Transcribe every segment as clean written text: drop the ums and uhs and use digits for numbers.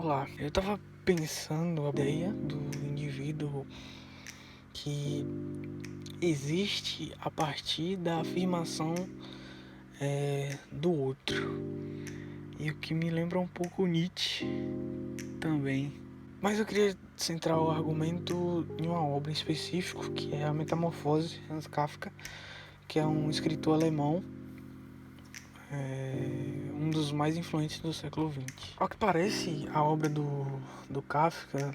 Olá, eu tava pensando a ideia do indivíduo que existe a partir da afirmação do outro. E o que me lembra um pouco Nietzsche também. Mas eu queria centrar o argumento em uma obra em específico, que é a Metamorfose, Hans Kafka, que é um escritor alemão, um dos mais influentes do século XX. Ao que parece, a obra do Kafka,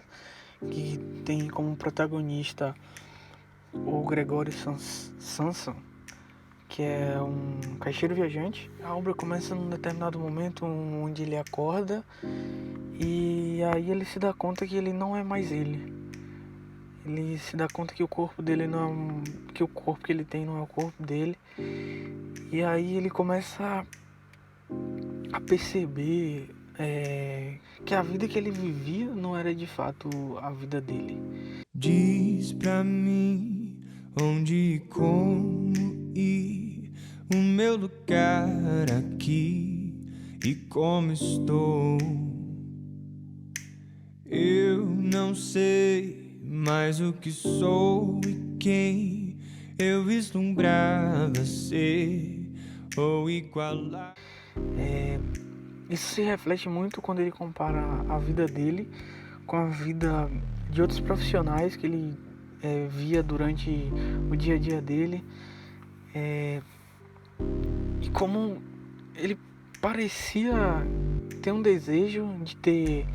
que tem como protagonista o Gregório Samsa, que é um caixeiro viajante. A obra começa num determinado momento onde ele acorda e aí ele se dá conta que ele não é mais ele. Ele se dá conta que o corpo dele não é que o corpo que ele tem não é o corpo dele. E aí ele começa a perceber que a vida que ele vivia não era de fato a vida dele. Diz pra mim onde e como ir, o meu lugar aqui e como estou. Eu não sei mais o que sou e quem eu vislumbrava ser ou igualar. Isso se reflete muito quando ele compara a vida dele com a vida de outros profissionais que ele via durante o dia a dia dele, e como ele parecia ter um desejo de ter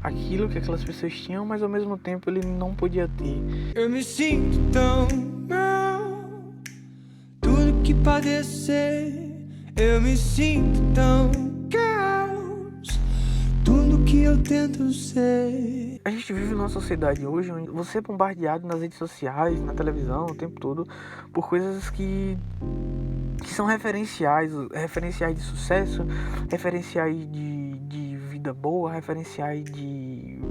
aquilo que aquelas pessoas tinham, mas ao mesmo tempo ele não podia ter. Eu me sinto tão mal, tudo que padecer. Eu me sinto tão caos, tudo que eu tento ser. A gente vive numa sociedade hoje onde você é bombardeado nas redes sociais, na televisão, o tempo todo, por coisas que são referenciais de sucesso, referenciais de vida boa, referenciais de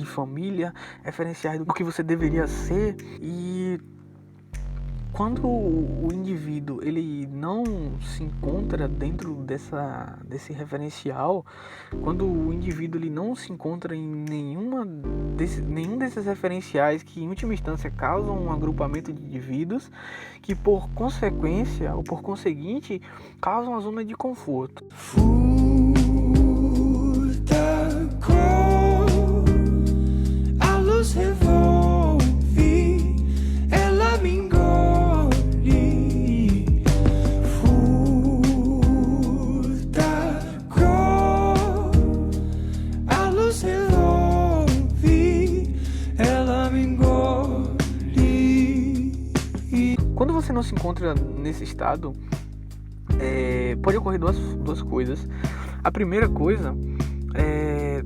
família, referenciais do que você deveria ser. E quando o indivíduo ele não se encontra dentro desse referencial, quando o indivíduo ele não se encontra em nenhum desses referenciais que em última instância causam um agrupamento de indivíduos que por consequência ou por conseguinte causam uma zona de conforto. Furta cor, a luz revolve, ela me engole. Quando você não se encontra nesse estado, pode ocorrer duas coisas. A primeira coisa é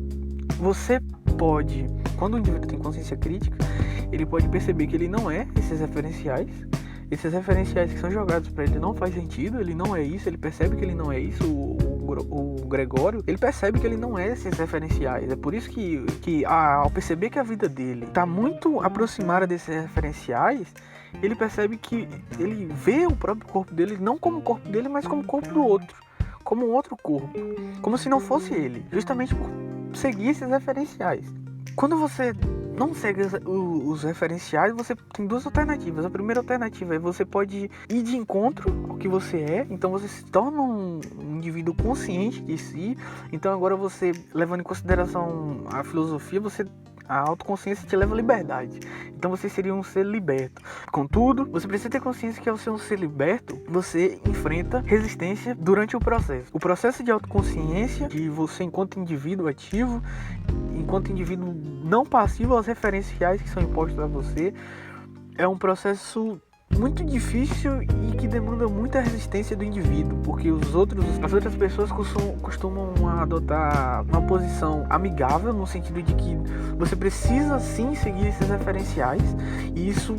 você pode, quando o indivíduo tem consciência crítica, ele pode perceber que ele não é esses referenciais que são jogados para ele não faz sentido, ele não é isso, ele percebe que ele não é isso. O Gregório, ele percebe que ele não é esses referenciais. É por isso que ao perceber que a vida dele está muito aproximada desses referenciais, ele percebe que ele vê o próprio corpo dele não como o corpo dele, mas como o corpo do outro, como um outro corpo, como se não fosse ele, justamente por seguir esses referenciais. Quando você não segue os referenciais, você tem duas alternativas. A primeira alternativa é você pode ir de encontro ao que você é, então você se torna um indivíduo consciente de si. Então agora você, levando em consideração a filosofia, a autoconsciência te leva à liberdade. Então você seria um ser liberto. Contudo, você precisa ter consciência que ao ser um ser liberto, você enfrenta resistência durante o processo. O processo de autoconsciência, de você enquanto indivíduo ativo, enquanto indivíduo não passivo aos referenciais que são impostos a você, é um processo muito difícil e que demanda muita resistência do indivíduo, porque as outras pessoas costumam adotar uma posição amigável, no sentido de que você precisa sim seguir esses referenciais, e isso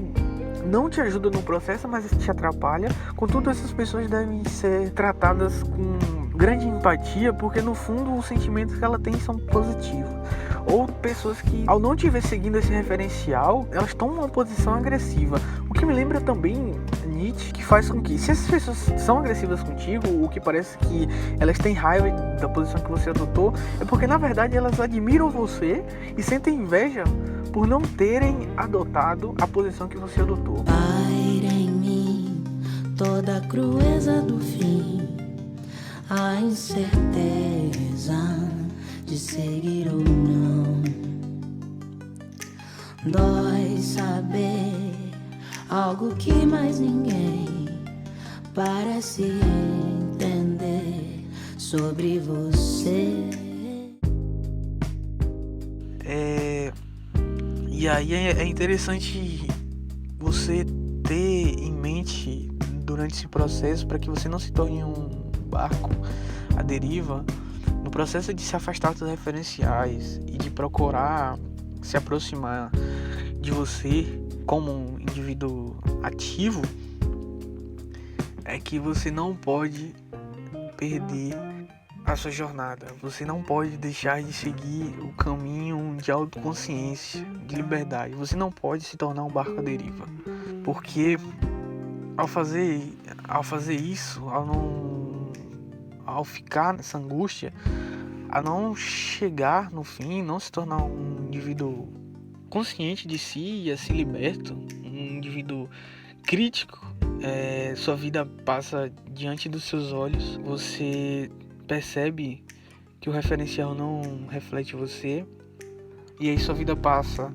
não te ajuda no processo, mas te atrapalha. Contudo, essas pessoas devem ser tratadas com grande empatia, porque no fundo os sentimentos que ela tem são positivos. Ou pessoas que, ao não estiver seguindo esse referencial, elas tomam uma posição agressiva. O que me lembra também limite que faz com que, se essas pessoas são agressivas contigo, o que parece que elas têm raiva da posição que você adotou, é porque na verdade elas admiram você e sentem inveja por não terem adotado a posição que você adotou. Paira em mim toda a crueza do fim, a incerteza de seguir ou não. Dói saber algo que mais ninguém parece entender sobre você. E aí é interessante você ter em mente durante esse processo, para que você não se torne um barco à deriva, no processo de se afastar dos referenciais e de procurar se aproximar de você como um indivíduo ativo, é que você não pode perder a sua jornada. Você não pode deixar de seguir o caminho de autoconsciência, de liberdade. Você não pode se tornar um barco à deriva, porque ao fazer isso, ao ficar nessa angústia, a não chegar no fim, não se tornar um indivíduo consciente de si e assim liberto, um indivíduo crítico, sua vida passa diante dos seus olhos, você percebe que o referencial não reflete você, e aí sua vida passa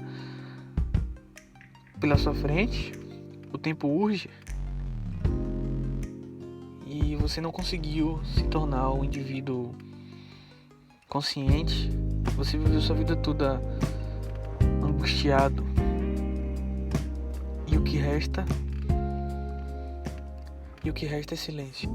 pela sua frente, o tempo urge e você não conseguiu se tornar um indivíduo consciente. Você viveu sua vida toda angustiado, e o que resta é silêncio.